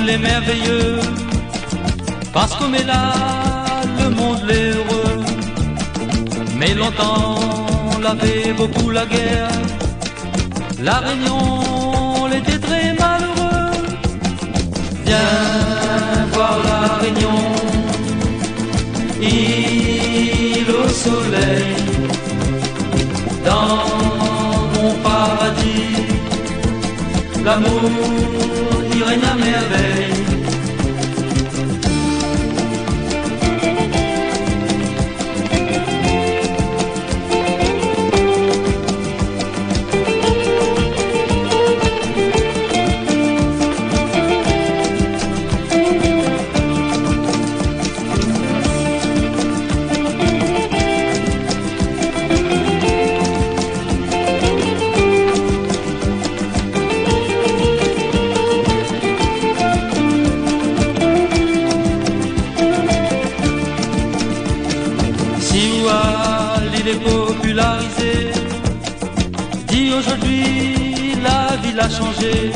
les merveilleux, parce qu'on met là le monde l'heureux. Mais longtemps l'avait beaucoup la guerre, la Réunion l'était très malheureux. Viens voir la Réunion, île au soleil, dans mon paradis, l'amour y règne à merveille. L'île est popularisée, dit aujourd'hui la ville a changé.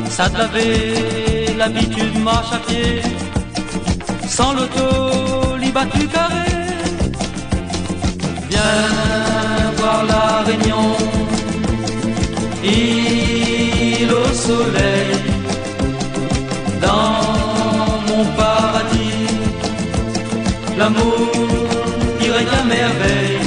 Ça t'avait l'habitude marche à pied, sans l'auto, battu carré. Viens voir la Réunion, île au soleil, dans mon paradis, l'amour y règne à merveille.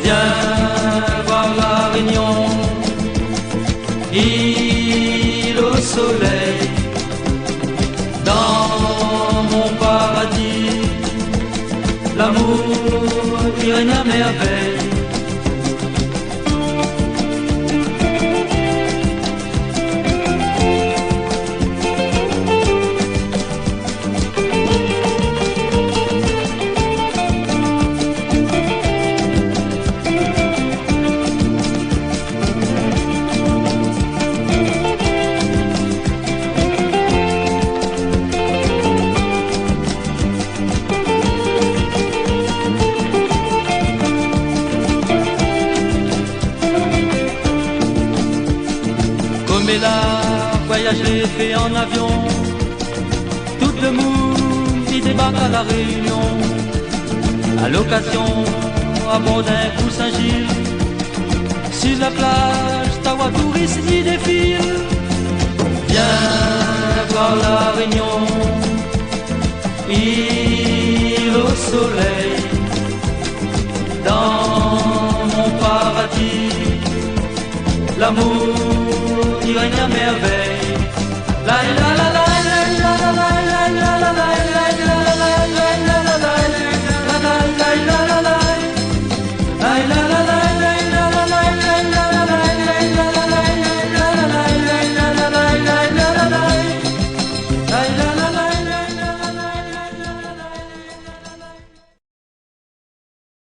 Viens voir la Réunion, île au soleil, dans mon paradis, l'amour y règne à merveille. Mais là, voyage est fait en avion, tout le monde y débarque à la Réunion. À l'occasion, à bord d'un coup Saint-Gilles, sur la plage, Tawa touriste y défile. Viens voir la Réunion, île au soleil, dans mon paradis, l'amour